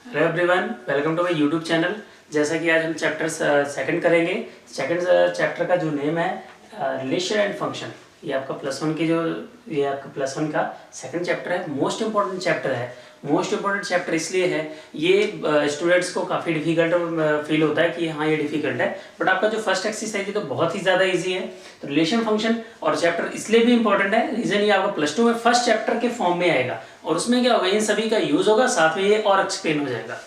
Hello everyone, welcome to my YouTube channel. जैसा कि आज हम चैप्टर सेकंड करेंगे। सेकंड चैप्टर का जो नेम है रिलेशन एंड फंक्शन। ये आपका प्लस वन का सेकंड चैप्टर है। मोस्ट इंपॉर्टेंट चैप्टर है। मोस्ट इंपॉर्टेंट चैप्टर इसलिए है, ये स्टूडेंट्स को काफ़ी डिफिकल्ट फील होता है कि हाँ ये डिफिकल्ट है, बट आपका जो फर्स्ट एक्सरसाइज है तो बहुत ही ज़्यादा इजी है। तो रिलेशन फंक्शन और चैप्टर इसलिए भी इंपॉर्टेंट है, रीजन ये आपका प्लस टू में फर्स्ट चैप्टर के फॉर्म में आएगा और उसमें क्या होगा, इन सभी का यूज होगा, साथ में ये और एक्सप्लेन हो जाएगा।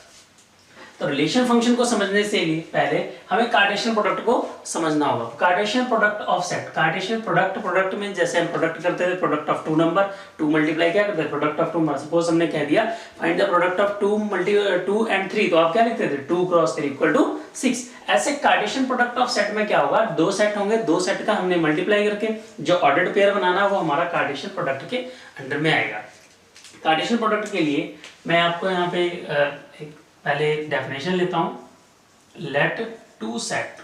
तो रिलेशन फंक्शन को समझने से पहले हमें कार्टेशियन प्रोडक्ट को समझना होगा। Cartesian product of set, Cartesian product में जैसे हम प्रोडक्ट करते थे, product of two number, to multiply क्या करते थे, product of two number. Suppose हमने कह दिया find the product of two and three, तो आप क्या लिखते थे, 2 क्रॉस 3 इक्वल टू 6। ऐसे कार्टेशियन प्रोडक्ट ऑफ सेट में क्या होगा, दो सेट होंगे, दो सेट का हमने मल्टीप्लाई करके जो ऑर्डर्ड पेयर बनाना वो हमारा कार्टेशियन प्रोडक्ट के अंडर में आएगा। कार्टेशियन प्रोडक्ट के लिए मैं आपको यहाँ पे एक पहले डेफिनेशन लेता हूं। Let two set,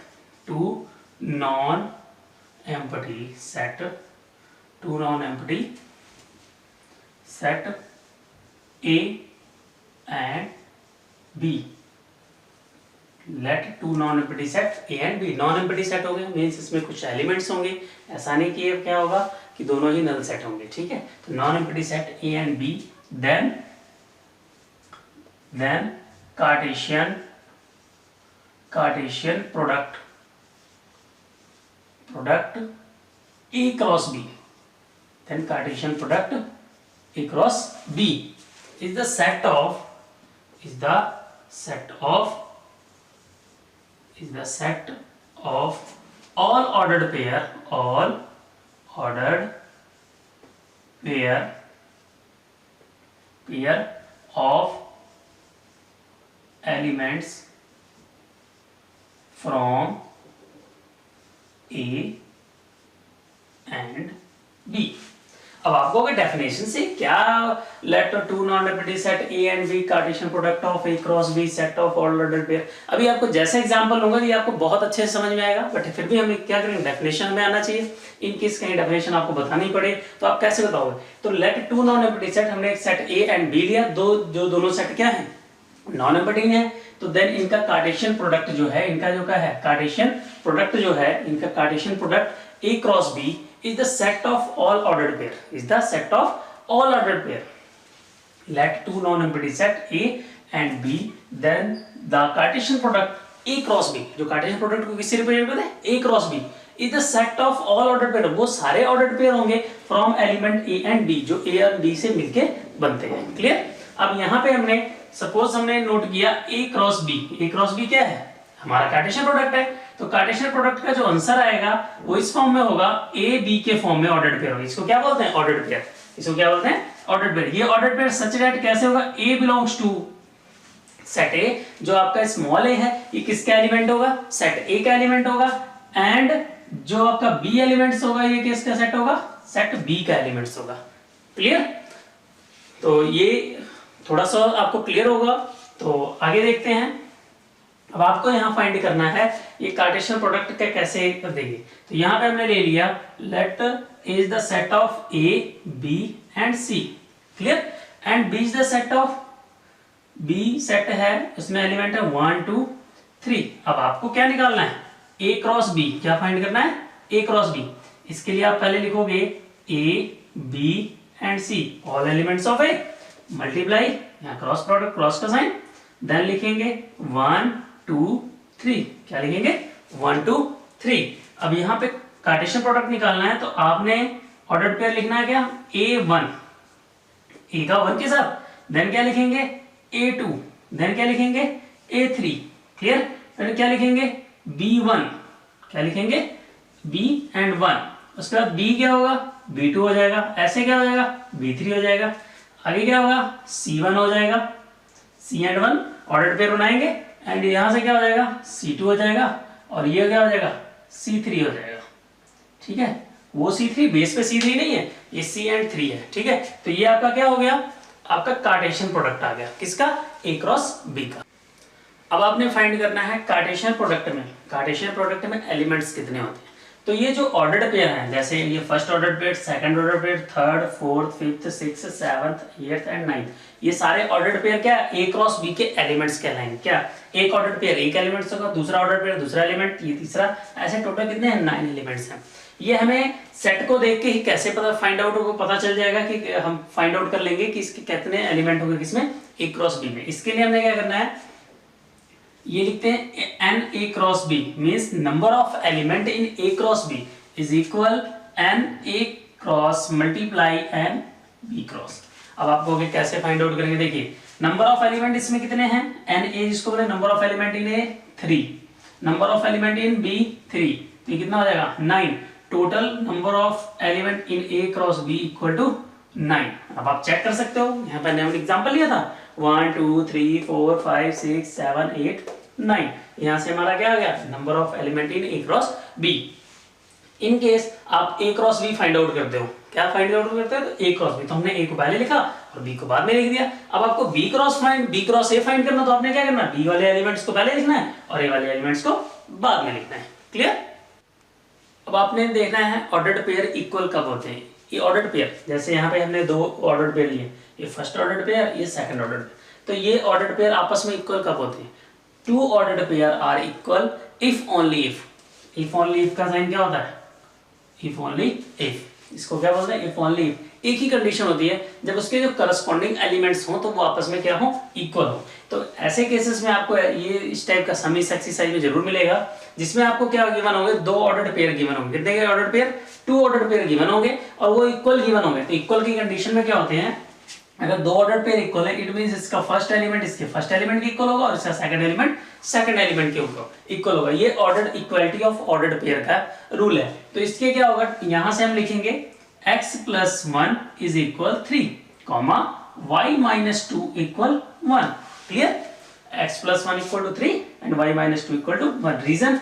two non empty set, two non empty set A and B. Let two non empty set A and B. Non empty set हो गए, मीन्स इसमें कुछ एलिमेंट्स होंगे, ऐसा नहीं कि ये क्या होगा कि दोनों ही नल सेट होंगे, ठीक है। तो non empty set A and B, then Cartesian product A cross B, then Cartesian product A cross B is the set of all ordered pair of elements from A and B। अब आपको अगर definition से क्या let two non empty set A and B Cartesian product of A cross B set of all ordered pair, अभी आपको जैसे example लूंगा ये आपको बहुत अच्छे से समझ में आएगा, बट फिर भी हमें क्या करेंगे, डेफिनेशन में आना चाहिए। इन केस कहीं डेफिनेशन आपको बतानी पड़े तो आप कैसे बताओगे। तो let two non empty set, हमने एक सेट ए एंड बी लिया, दोनों सेट क्या है, नॉन एम्प्टी है, तो देन इनका कार्टेशियन प्रोडक्ट जो है, इनका जो क्या है कार्टेशियन प्रोडक्ट जो है, इनका Cartesian product A cross B is the set of all ordered pair, is the set of all ordered pair. Let two non-empty set A and B, then the Cartesian product A cross B, जो Cartesian product को किससे represent करते हैं, A cross B is the set of all ordered pair, वो सारे ordered pair होंगे from element A and B, जो A और B से मिलके बनते हैं। क्लियर। अब यहाँ पे हमने सपोज हमने नोट किया A cross B, A cross B क्या है, हमारा कार्टेशियन प्रोडक्ट है, तो कार्टेशियन प्रोडक्ट का जो आंसर आएगा वो इस फॉर्म में होगा, A B के फॉर्म में ऑर्डर्ड पेयर होगा। इसको क्या बोलते हैं, ऑर्डर्ड पेयर। इसको क्या बोलते हैं, ऑर्डर्ड पेयर। ये ऑर्डर्ड पेयर सच दैट कैसे होगा, A belongs to set A, जो आपका स्मॉल a है, ये किसका एलिमेंट होगा, सेट A का एलिमेंट होगा, एंड जो आपका B एलिमेंट्स होगा ये किसका सेट होगा, सेट B का एलिमेंट्स होगा। क्लियर। तो ये थोड़ा सा आपको क्लियर होगा, तो आगे देखते हैं। अब आपको यहाँ फाइंड करना है ये कार्टेशियन प्रोडक्ट का कैसे कर देंगे। तो यहाँ पे हमने ले लिया let is the set of A B and C, clear, and B is the set of B, set है उसमें एलिमेंट है 1 2 3। अब आपको क्या निकालना है, A क्रॉस B, क्या फाइंड करना है, A क्रॉस B। इसके लिए आप पहले लिखोगे A B and C, all elements of A, multiply, यहाँ क्रॉस प्रोडक्ट, क्रॉस का साइन, देन लिखेंगे 1 2 3, क्या लिखेंगे 1 2 3। अब यहाँ पे कार्टेशियन प्रोडक्ट निकालना है, तो आपने ऑर्डर्ड पेयर लिखना है क्या, A1, A का 1 के साथ, देन क्या लिखेंगे A2, देन क्या लिखेंगे A3, क्लियर, देन क्या लिखेंगे B1, क्या लिखेंगे B एंड 1, उसके बाद B क्या होगा B2 हो जाएगा, ऐसे क्या हो जाएगा B3 हो जाएगा, आगे क्या होगा C1 हो जाएगा, C एंड 1 ऑर्डर्ड पेयर बनाएंगे, एंड यहां से क्या हो जाएगा C2 हो जाएगा, और ये क्या हो जाएगा C3 हो जाएगा, ठीक है। वो C3 बेस पे C3 नहीं है, ये C एंड 3 है, ठीक है। तो ये आपका क्या हो गया, आपका कार्टेशियन प्रोडक्ट आ गया, किसका, A क्रॉस B का। अब आपने फाइंड करना है कार्टेशियन प्रोडक्ट में एलिमेंट्स कितने होते हैं। तो ये जो ऑर्डर्ड पेयर हैं, जैसे ये first ordered pair, second ordered pair, third, fourth, fifth, sixth, seventh, eighth and ninth, ये सारे ऑर्डर्ड पेयर क्या ए क्रॉस बी के एलिमेंट्स कहलाएंगे। क्या एक ऑर्डर्ड पेयर एक एलिमेंट्स होगा, दूसरा ऑर्डर पेयर दूसरा एलिमेंट, ये तीसरा, ऐसे टोटल कितने हैं 9 एलिमेंट्स हैं। ये हमें सेट को देख के ही कैसे पता फाइंड आउट होगा, पता चल जाएगा कि हम फाइंड आउट कर लेंगे कि इसके कितने एलिमेंट होंगे किसमें ए क्रॉस बी में। इसके लिए हमने क्या करना है, ये लिखते हैं n A cross B means number of element in A cross B is equal n A cross multiply n B cross. अब आपको कैसे फाइंड आउट करेंगे, देखिए नंबर ऑफ एलिमेंट इसमें कितने हैं, एन ए जिसको बोले number of element in A 3, number of element in B 3, तो ये कितना हो जाएगा 9। Total number of element in A cross B equal to 9। अब आप चेक कर सकते हो, यहाँ पर हमने एग्जांपल लिया था 1 2 3 4 5 6 7 8 9, यहाँ से हमारा क्या आ गया number of element in A cross B. In case आप A cross B find out करते हो, क्या फाइंड आउट करते हो, तो ए क्रॉस बी, तो हमने ए को पहले लिखा और बी को बाद में लिख दिया। अब आपको बी क्रॉस ए फाइंड करना, तो आपने क्या करना, बी वाले एलिमेंट्स को पहले लिखना है और ए वाले एलिमेंट्स को बाद में लिखना है। क्लियर। अब आपने देखना है ऑर्डर्ड पेयर इक्वल कब होते हैं। ये ऑर्डर्ड पेयर, जैसे यहाँ पे हमने दो ऑर्डर्ड पेयर लिए, ये फर्स्ट ऑर्डर्ड पेयर, ये सेकंड ऑर्डर्ड पेयर, तो ये ऑर्डर्ड पेयर आपस में इक्वल कब होते हैं, two ordered pair are equal if only if का साइन क्या होता है, इफ ओनली इफ, इसको क्या बोलते हैं, इफ ओनली इफ। एक ही कंडीशन होती है जब उसके जो करस्पॉन्डिंग एलिमेंट्स हो तो वो आपस में क्या हो, इक्वल हो। तो ऐसे केसेस में आपको ये इस टाइप का सम इस एक्सरसाइज में जरूर मिलेगा, जिसमें आपको क्या गिवन होंगे, दो ऑर्डर्ड पेयर गिवन होंगे। कितने के ordered pair, two ordered pair given होंगे और वो इक्वल गिवन होंगे। तो इक्वल की कंडीशन में क्या होते हैं, अगर दो ऑर्डर्ड पेयर इक्वल है, इट मींस इसका फर्स्ट एलिमेंट इसके फर्स्ट एलिमेंट के इक्वल होगा और इसका सेकंड एलिमेंट सेकंड एलिमेंट के इक्वल होगा। ये ordered equality of ordered pair का रूल है। तो इसके क्या होगा, यहां से हम लिखेंगे x plus 1 is equal 3, comma y minus 2 equal 1. Clear? X plus 1 equal to 3 and y minus 2 equal to 1. Reason?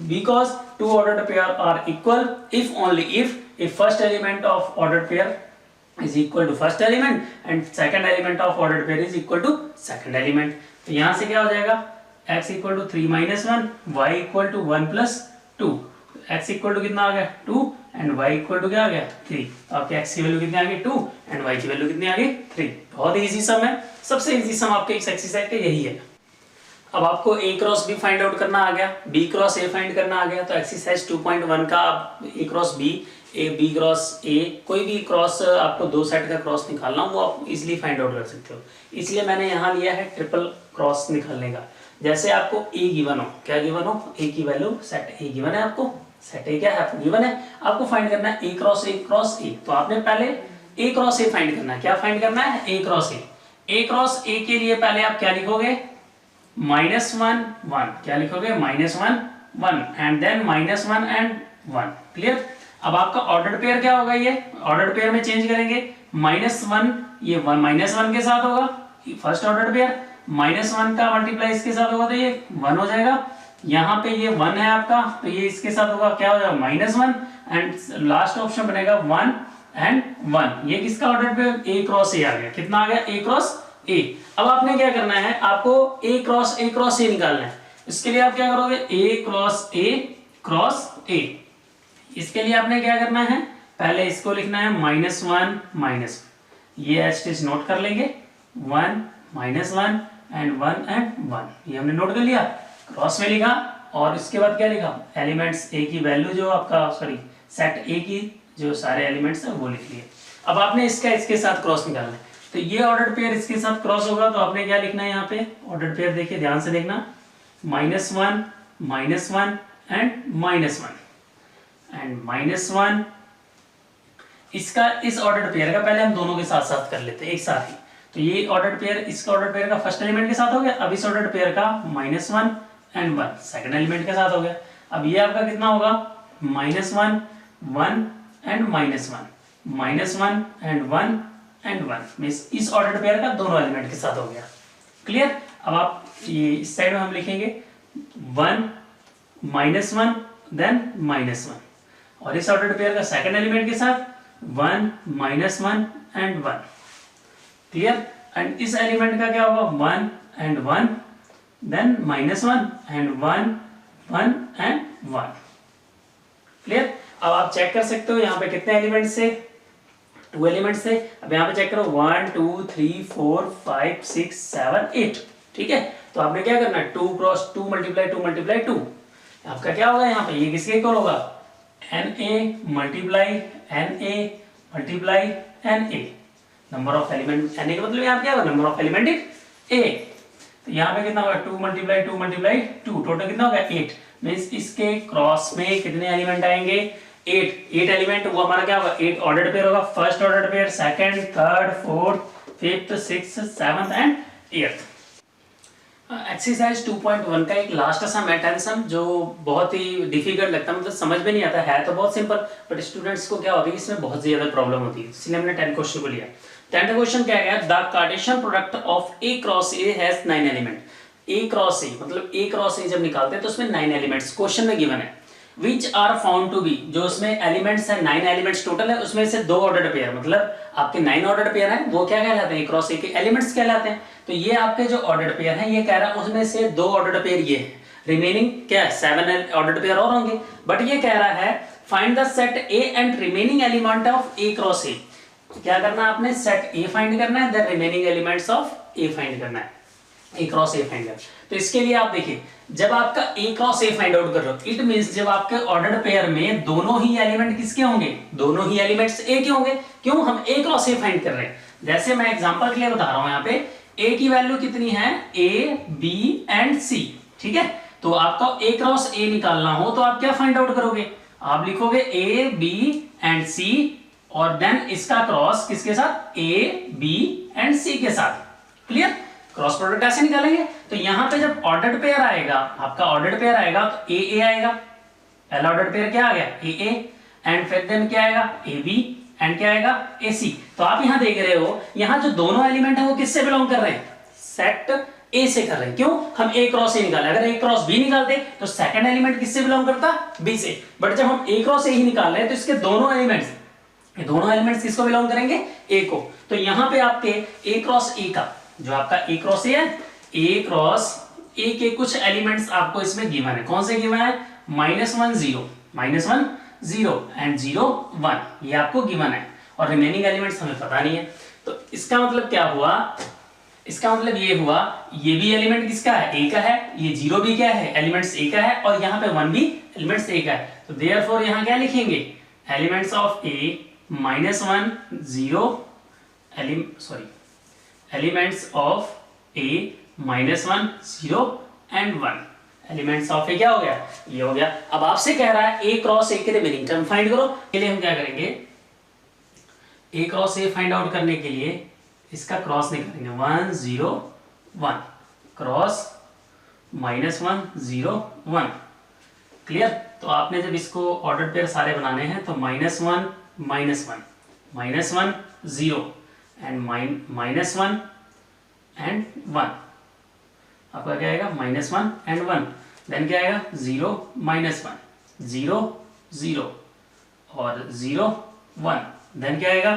Because two ordered pair are equal if only if first element of ordered pair is equal to first element and second element of ordered pair is equal to second element. तो यहाँ से क्या हो जाएगा, x equal to 3 minus 1, y equal to 1 plus 2. x equal to कितना आ गया 2 and y equal to क्या आ गया 3। तो आपके x की वैल्यू कितनी आ गई 2 एंड y की वैल्यू कितनी आ गई 3। बहुत इजी सम है, सबसे इजी सम आपके इस एक्सरसाइज का यही है। अब आपको a cross b find out करना आ गया, b क्रॉस a फाइंड करना आ गया। तो एक्सरसाइज 2.1 का आप a cross b, b cross a, कोई भी क्रॉस आपको दो सेट का क्रॉस निकालना हो वो आप इजीली फाइंड आउट कर सकते हो। इसलिए मैंने यहाँ लिया है ट्रिपल क्रॉस निकालने का। जैसे आपको a गिवन हो, क्या गिवन हो, a की वैल्यू सेट a गिवन है, आपको सेट ए क्या है आपको गिवन है, आपको फाइंड करना है ए क्रॉस ए। तो आपने पहले ए क्रॉस ए फाइंड करना है। क्या फाइंड करना है, ए क्रॉस ए। ए क्रॉस ए के लिए पहले आप क्या लिखोगे, -1 1, क्या लिखोगे -1 1 एंड देन -1 एंड 1। क्लियर। अब आपका ऑर्डर्ड पेयर क्या होगा, ये ऑर्डर्ड पेयर में चेंज करेंगे, -1 ये -1 के साथ होगा फर्स्ट ऑर्डर्ड पेयर, -1 का मल्टीप्लाई इसके साथ होगा तो ये 1 हो जाएगा। यहाँ पे ये 1 है आपका, तो ये इसके साथ होगा क्या हो जाएगा -1 एंड लास्ट ऑप्शन बनेगा 1 एंड 1। ये किसका ऑर्डर पे, a क्रॉस a आ गया। कितना आ गया, a क्रॉस a। अब आपने क्या करना है, आपको a क्रॉस a निकालना है। इसके लिए आप क्या करोगे, a क्रॉस a। इसके लिए आपने क्या करना है, पहले इसको लिखना है -1 ये एस्टिस नोट कर लेंगे, 1 -1 एंड 1 एंड 1, ये हमने नोट कर लिया, क्रॉस में लिखा। और इसके बाद क्या लिखा, एलिमेंट्स ए की वैल्यू जो आपका सेट ए की जो सारे एलिमेंट्स है वो लिख लिए। अब आपने इसका इसके साथ क्रॉस निकालना है। तो ये ऑर्डर्ड पेयर इसके साथ क्रॉस होगा तो आपने क्या लिखना है, यहाँ पे ऑर्डर्ड पेयर देखिए ध्यान से देखना, -1 एंड -1 एंड -1। इसका इस ऑर्डर्ड पेयर का पहले हम दोनों के साथ साथ कर लेते हैं एक साथ ही। तो ये ऑर्डर्ड पेयर इसका ऑर्डर्ड पेयर का फर्स्ट एलिमेंट के साथ हो गया। अब इस ऑर्डर्ड पेयर का -1 एंड 1 सेकंड एलिमेंट के साथ हो गया। अब ये आपका कितना होगा, -1 1 एंड -1 एंड 1 एंड 1 मींस इस ऑर्डर्ड पेयर का दोनों एलिमेंट के साथ हो गया। क्लियर। अब आप ये इस साइड में हम लिखेंगे 1 -1 देन -1 और इस ऑर्डर्ड पेयर का सेकंड एलिमेंट के साथ 1 -1 एंड 1। क्लियर। एंड इस एलिमेंट का क्या होगा, 1 and 1 then -1 and 1 1 and 1। Clear. अब आप चेक कर सकते हो यहाँ पे कितने एलिमेंट्स थे, 2 एलिमेंट्स थे। अब यहाँ पे चेक करो 1 2 3 4 5 6 7 8, ठीक है। तो आपने क्या करना है 2 क्रॉस 2 मल्टीप्लाई 2 मल्टीप्लाई 2, आपका क्या होगा यहाँ पे, ये किसके इक्वल होगा, Na multiply Na multiply Na, number of element Na का मतलब यहाँ क्या होगा, number of element in A। तो यहाँ पे कितना होगा 2 मल्टीप्लाई 2 मल्टीप्लाई 2, टोटल कितना होगा 8, मीन्स इसके क्रॉस में कितने एलिमेंट आएंगे 8 एलिमेंट। वो हमारा क्या होगा 8 ऑर्डर्ड पेयर होगा, first ordered pair, second, third, fourth, fifth, sixth, seventh and 8th। Exercise 2.1 का एक लास्ट सा मैथमेटिक्स जो बहुत ही डिफिकल्ट लगता है, मतलब समझ में नहीं आता है तो बहुत सिंपल, बट स्टूडेंट्स को क्या होती है इसमें बहुत ज्यादा प्रॉब्लम होती है, इसलिए हमने 10 क्वेश्चन को लिया। 10th क्वेश्चन क्या है, the Cartesian product of A cross A has 9 element. A cross A मतलब A क्रॉस A जब निकालते हैं तो उसमें 9 एलिमेंट्स क्वेश्चन में गिवन है, which are found to be, जो उसमें एलिमेंट्स है 9 एलिमेंट्स टोटल है, उसमें से 2 ऑर्डर्ड पेयर, मतलब आपके 9 ऑर्डर्ड पेयर है वो क्या कहलाते हैं, क्रॉस ए के एलिमेंट्स कहलाते हैं। तो ये आपके जो ऑर्डर्ड पेयर है ये कह रहा है उसमें से 2 ऑर्डर्ड पेयर ये है, रिमेनिंग क्या है 7 ऑर्डर्ड पेयर और होंगे, बट ये कह रहा है find the set A and remaining element of A cross ए। क्या करना है आपने, सेट ए फाइंड करना है, the remaining elements of A find करना है, ए क्रॉस ए फाइंड करना। तो इसके लिए आप देखिए जब आपका ए क्रॉस ए फाइंड आउट कर रहे हो, इट मींस जब आपके ऑर्डर्ड पेयर में दोनों ही एलिमेंट किसके होंगे, दोनों ही एलिमेंट्स ए के होंगे, क्यों हम ए क्रॉस ए फाइंड कर रहे हैं। जैसे मैं एग्जांपल के लिए बता रहा हूं, यहाँ पे ए की वैल्यू कितनी है, ए बी एंड सी, ठीक है। तो आपका ए क्रॉस ए निकालना हो तो आप क्या फाइंड आउट करोगे, आप लिखोगे ए बी एंड सी और देन इसका क्रॉस किसके साथ, ए बी एंड सी के साथ, क्लियर। क्रॉस प्रोडक्ट ऐसे निकालेंगे। तो यहाँ पे जब ऑर्डर्ड पेयर आएगा, आपका ऑर्डर्ड पेयर आएगा तो ए आएगा, पहला ऑर्डर्ड पेयर क्या आ गया ए एंड फिर देन क्या आएगा ए बी एंड क्या आएगा ए सी। तो आप यहाँ देख रहे हो यहाँ जो दोनों एलिमेंट है वो किससे बिलोंग कर रहे हैं, सेट ए से कर रहे हैं, क्यों हम ए क्रॉस ए निकाले, अगर ए क्रॉस बी निकालते तो सेकंड एलिमेंट किससे बिलोंग करता, बी से, बट जब हम ए क्रॉस ए ही निकाल रहे हैं तो इसके दोनों एलिमेंट्स किसको बिलोंग करेंगे, ए को। तो यहाँ पे आपके ए क्रॉस ए का जो आपका ए क्रॉस ए है, ए क्रॉस ए के कुछ एलिमेंट्स आपको इसमें गिवन है, कौन से गिवन है, -1 0 एंड 0 1, ये आपको गिवन है और रिमेनिंग एलिमेंट्स हमें पता नहीं है। तो इसका मतलब क्या हुआ, इसका मतलब ये हुआ ये भी एलिमेंट किसका है, ए का है, ये 0 भी क्या है, एलिमेंट्स ए का है, और यहाँ पे 1 भी एलिमेंट्स ए का है। तो देयरफॉर यहाँ क्या लिखेंगे, elements of A -1 0 elements of A -1 0 and 1, elements of A क्या हो गया, ये हो गया। अब आपसे कह रहा है ए क्रॉस ए के रिमेनिंग टर्म फाइंड करो, के लिए हम क्या करेंगे, ए क्रॉस ए फाइंड आउट करने के लिए इसका क्रॉस निकालेंगे 1 0 1 क्रॉस -1 0 1, क्लियर। तो आपने जब इसको ऑर्डर पेयर सारे बनाने हैं तो -1 0 एंड -1 एंड 1, आपका क्या आएगा -1 एंड 1, देन क्या आएगा 0 -1 0 0 और 0 1, देन क्या आएगा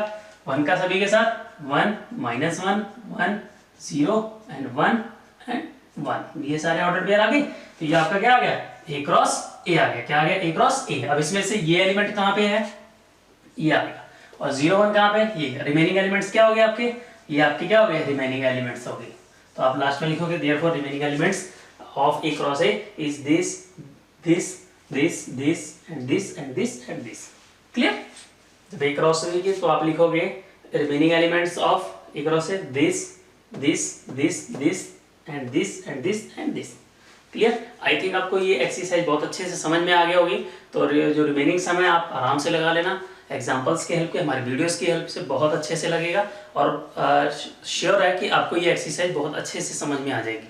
1 का सभी के साथ 1 -1 1 0 एंड 1 एंड 1, ये सारे ऑर्डर पेयर आ गए। तो ये आपका क्या आ गया, ए क्रॉस ए आ गया, क्या आ गया ए क्रॉस ए। अब इसमें से ये एलिमेंट कहाँ पे है, ये आ गया, और 0 1 कहाँ पे, ये रिमेनिंग एलिमेंट्स क्या हो गए आपके, ये आपके क्या हो गए, रिमेनिंग एलिमेंट्स हो गए। तो आप लास्ट में लिखोगे therefore remaining elements of A cross A is this this this this and this and this and this, clear. जब ए क्रॉस ए की तो आप लिखोगे remaining elements of A cross A this this this this and this and this and this, clear. I think आपको ये exercise बहुत अच्छे से समझ में आ गया होगी। तो जो रिमेनिंग समय आप आराम से लगा लेना, एग्जाम्पल्स की हेल्प से, हमारे वीडियोस की हेल्प से बहुत अच्छे से लगेगा, और श्योर है कि आपको ये एक्सरसाइज बहुत अच्छे से समझ में आ जाएगी।